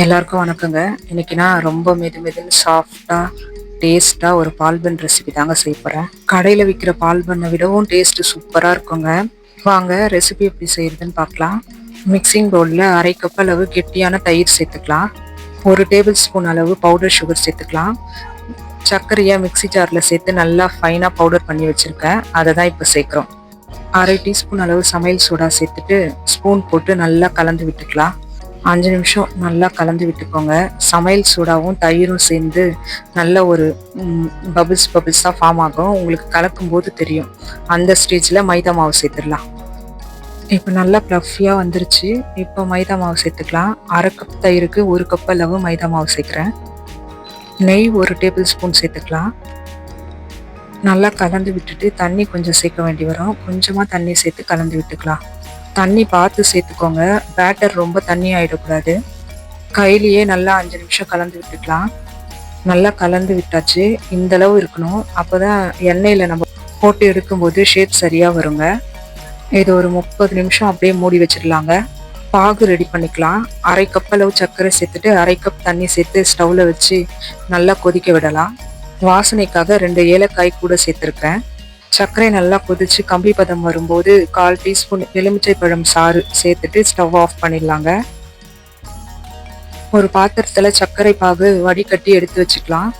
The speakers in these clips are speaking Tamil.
எல்லாருக்கும் வணக்கங்க. இன்னைக்கு நான் ரொம்ப மெதுன்னு சாஃப்டாக டேஸ்ட்டாக ஒரு பால் பன் ரெசிபி தாங்க செய்ய போகிறேன். கடையில் விற்கிற பால் பண்ணை விடவும் டேஸ்ட்டு சூப்பராக இருக்குங்க. வாங்க ரெசிபி எப்படி செய்யறதுன்னு பார்க்கலாம். மிக்சிங் பவுலில் அரை கப் அளவு கெட்டியான தயிர் சேர்த்துக்கலாம். 1 டேபிள் ஸ்பூன் அளவு பவுடர் சுகர் சேர்த்துக்கலாம். சர்க்கரையை மிக்சி ஜாரில் சேர்த்து நல்லா ஃபைனாக பவுடர் பண்ணி வச்சுருக்கேன். அதை தான் இப்போ சேர்க்குறோம். அரை டீஸ்பூன் அளவு சமையல் சோடா சேர்த்துட்டு ஸ்பூன் போட்டு நல்லா கலந்து விட்டுக்கலாம். 5 நிமிஷம் நல்லா கலந்து விட்டுக்கோங்க. சமையல் சோடாவும் தயிரும் சேர்ந்து நல்ல ஒரு பபிள்ஸாக ஃபார்ம் ஆகும். உங்களுக்கு கலக்கும் போது தெரியும். அந்த ஸ்டேஜில் மைதா மாவு சேர்த்துடலாம். இப்போ நல்லா ப்ளஃபியாக வந்துருச்சு. இப்போ மைதா மாவு சேர்த்துக்கலாம். அரை கப் தயிருக்கு 1 கப் அளவு மைதா மாவு சேர்க்குறேன். நெய் 1 டேபிள் ஸ்பூன் சேர்த்துக்கலாம். நல்லா கலந்து விட்டுட்டு தண்ணி கொஞ்சம் சேர்க்க வேண்டி வரும். கொஞ்சமாக தண்ணி சேர்த்து கலந்து விட்டுக்கலாம். தண்ணி பார்த்து சேர்த்துக்கோங்க. பேட்டர் ரொம்ப தண்ணி ஆகிடக்கூடாது. கையிலேயே நல்லா 5 நிமிஷம் கலந்து விட்டுக்கலாம். நல்லா கலந்து விட்டாச்சு. இந்த அளவு இருக்கணும். அப்போ தான் எண்ணெயில் நம்ம போட்டு எடுக்கும்போது ஷேப் சரியாக வருங்க. இது ஒரு 30 நிமிஷம் அப்படியே மூடி வச்சிடலாங்க. பாகு ரெடி பண்ணிக்கலாம். அரை கப் அளவு சர்க்கரை சேர்த்துட்டு அரை கப் தண்ணி சேர்த்து ஸ்டவ்வில் வச்சு நல்லா கொதிக்க விடலாம். வாசனைக்காக 2 ஏலக்காய் கூட சேர்த்துருக்கேன். சர்க்கரை நல்லா கொதிச்சு கம்பி பதம் வரும்போது 1/4 டீஸ்பூன் எலுமிச்சை பழம் சாறு சேர்த்துட்டு ஸ்டவ் ஆஃப் பண்ணிடலாங்க. ஒரு பாத்திரத்துல சர்க்கரை பாகு வடிகட்டி எடுத்து வச்சுக்கலாம்.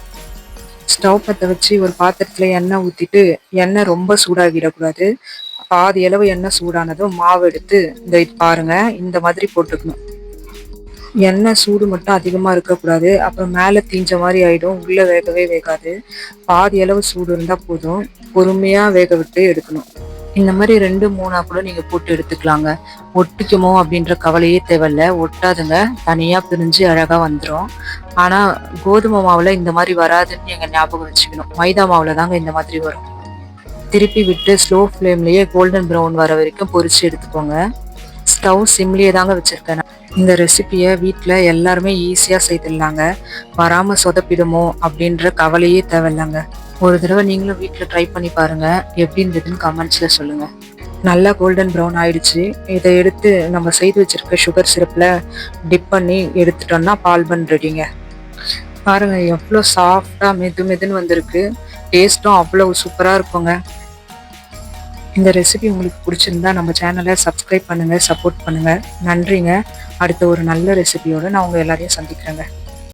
ஸ்டவ் பற்ற வச்சு ஒரு பாத்திரத்துல எண்ணெய் ஊற்றிட்டு எண்ணெய் ரொம்ப சூடாகிடக்கூடாது. பாதி அளவு எண்ணெய் சூடானதும் மாவு எடுத்து இது பாருங்க, இந்த மாதிரி போட்டுக்கணும். எண்ணெய் சூடு மட்டும் அதிகமாக இருக்கக்கூடாது. அப்புறம் மேலே தீஞ்ச மாதிரி ஆகிடும். உள்ளே வேகவே வேகாது. பாதி அளவு சூடு இருந்தால் போதும். பொறுமையாக வேக விட்டு எடுக்கணும். இந்த மாதிரி 2-3 கூட நீங்கள் போட்டு எடுத்துக்கலாங்க. ஒட்டிக்குமோ அப்படின்ற கவலையே தேவையில்ல. ஒட்டாதுங்க. தனியாக பிரிஞ்சு அழகாக வந்துடும். ஆனால் கோதுமை மாவில் இந்த மாதிரி வராதுன்னு நீங்கள் ஞாபகம் வச்சுக்கணும். மைதா மாவில் தாங்க இந்த மாதிரி வரும். திருப்பி விட்டு ஸ்லோ ஃப்ளேம்லேயே கோல்டன் ப்ரௌன் வர வரைக்கும் பொரிச்சு எடுத்துக்கோங்க. ஸ்டவ் சிம்லேயே தாங்க வச்சுருக்கேன். இந்த ரெசிபியை வீட்டில் எல்லாருமே ஈஸியாக செய்திடலாங்க. வராமல் சொதப்பிடுமோ அப்படின்ற கவலையே தேவையில்லைங்க. ஒரு தடவை நீங்களும் வீட்டில் ட்ரை பண்ணி பாருங்கள். எப்படி இருந்ததுன்னு கமெண்ட்ஸில் சொல்லுங்கள். நல்லா கோல்டன் ப்ரௌன் ஆயிடுச்சு. இதை எடுத்து நம்ம செய்து வச்சுருக்க சுகர் சிரப்பில் டிப் பண்ணி எடுத்துட்டோம்னா பால் பன் ரெடிங்க. பாருங்கள் எவ்வளோ சாஃப்டாக மெதுன்னு வந்திருக்கு. டேஸ்ட்டும் அவ்வளோ சூப்பராக இருக்குங்க. இந்த ரெசிபி உங்களுக்கு பிடிச்சிருந்தா நம்ம சேனலை சப்ஸ்கிரைப் பண்ணுங்கள், சப்போர்ட் பண்ணுங்கள். நன்றிங்க. அடுத்த ஒரு நல்ல ரெசிபியோடு நான் உங்கள் எல்லாரையும் சந்திக்கிறேங்க.